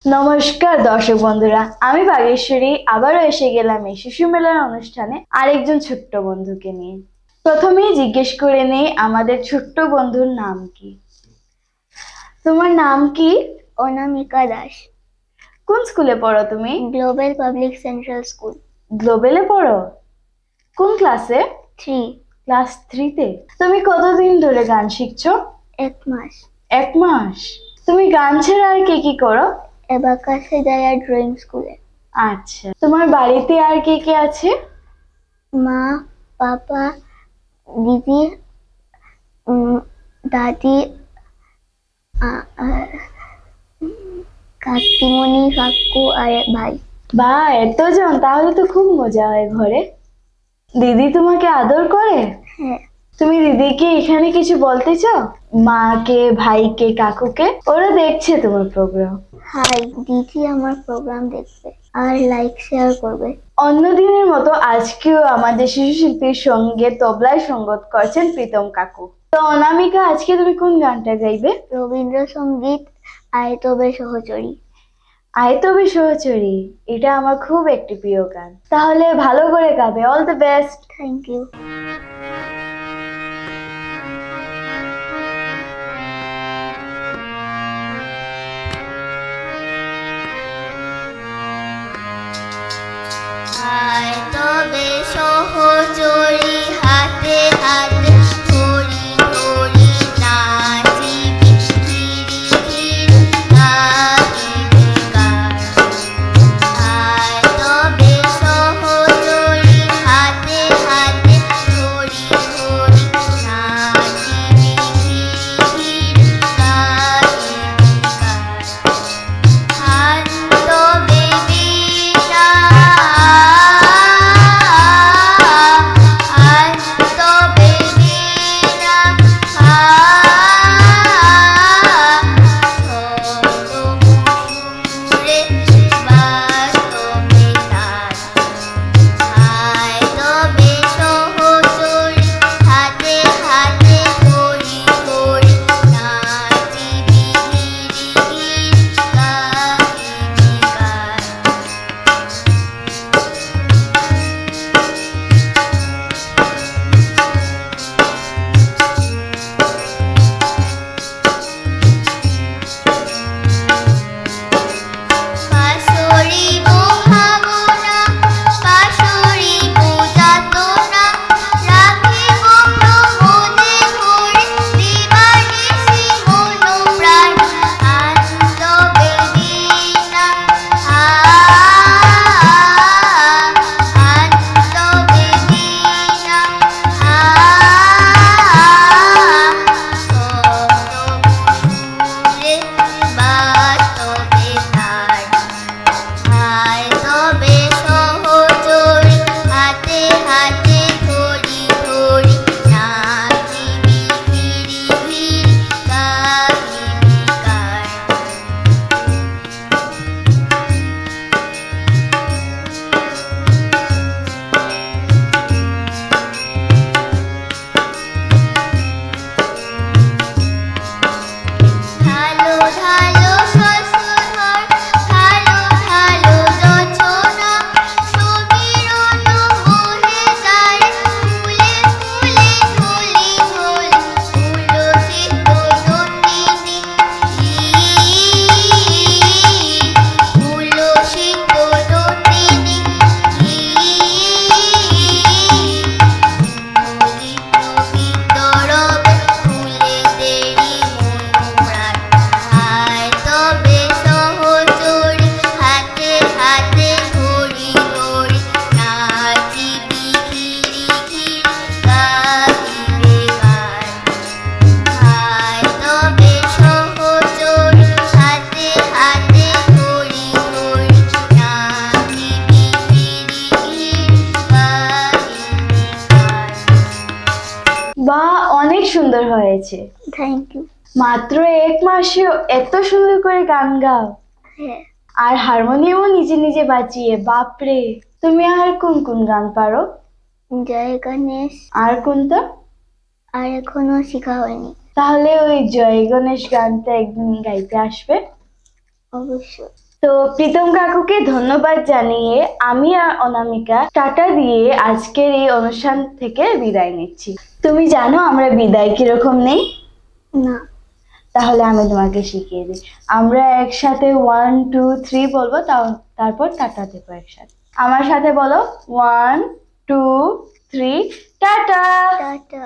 নমস্কার দর্শক বন্ধুরা, আমি বাগেশ্বরী আবারও এসে গেলাম এই শিশু মেলার অনুষ্ঠানে আরেকজন ছোট্ট বন্ধুকে নিয়ে। প্রথমেই জিজ্ঞেস করে নেই আমাদের ছোট্ট বন্ধুর নাম কি। তোমার নাম কি? অনামিকা দাস। কোন স্কুলে পড়ো তুমি? Global public central school. গ্লোবালে পড়ো? কোন ক্লাসে? 3। ক্লাস 3-তে। তুমি কতদিন ধরে গান শিখছো? 1 মাস। 1 মাস। তুমি গান ছাড়া আর কি করো? অ্যাবাকাসে যাই আর ড্রয়িং স্কুলে। আচ্ছা, তোমার বাড়িতে আর কে আছে? মা, পাপা, দিদি, দাদি, কাকিমণি, কাকু আর ভাই। বা এতজন, তাহলে তো খুব মজা হয় ঘরে। দিদি তোমাকে আদর করে? হ্যাঁ। তুমি দিদিকে এখানে কিছু বলতে চাও? মাকে, ভাইকে, কাকুকে? ওরা দেখছে তোমার প্রোগ্রাম। হাই, দিদি আমার প্রোগ্রাম দেখবে আর লাইক শেয়ার করবে। অন্যদিনের মতো আজকেও আমাদের শিশু শিল্পীর সঙ্গে তবলায় সঙ্গত করছেন প্রীতম কাকু। তো অনামিকা, আজকে তুমি কোন গানটা গাইবে? রবীন্দ্রসঙ্গীত আয় তবে সহচরী। আয় তবে সহচরী, এটা আমার খুব একটি প্রিয় গান। তাহলে ভালো করে গাবে। All the best. Thank you. আয় তবে সহচরী হাতে হাতে ধরি ধরি নাচিবি ধীরে ধীরে গাহিবি গান। আয় তবে সহচরী হাতে হাতে ধরি ধরি নাচিবি ধীরে ধীরে গাহিবি গান। আয় তবে বিনা বা অনেক সুন্দর হয়েছে। Thank you. মাত্র 1 মাসেও এত সুন্দর করে গান গাও? হ্যাঁ। আর হারমোনিয়ামও নিজে নিজে বাজিয়ে, বাপরে। তুমি আর কোন গান পারো? জয় গণেশ। আর কোনটা? আর এখনো শেখা হয়নি। তাহলে ওই জয় গণেশ গানটা একদিন গাইতে আসবে। অবশ্যই। তো প্রীতম কাকুকে ধন্যবাদ জানিয়ে আমি আর অনামিকা টাটা দিয়ে আজকের এই অনুষ্ঠান থেকে বিদায় নিচ্ছি। তুমি জানো আমরা বিদায় কিরকম নেই? না। তাহলে আমি তোমাকে শিখিয়ে দিই। আমরা একসাথে 1 2 3 বলবো, তারপর টাটা দেবো একসাথে। আমার সাথে বলো 1 2 3 টাটা। টাটা।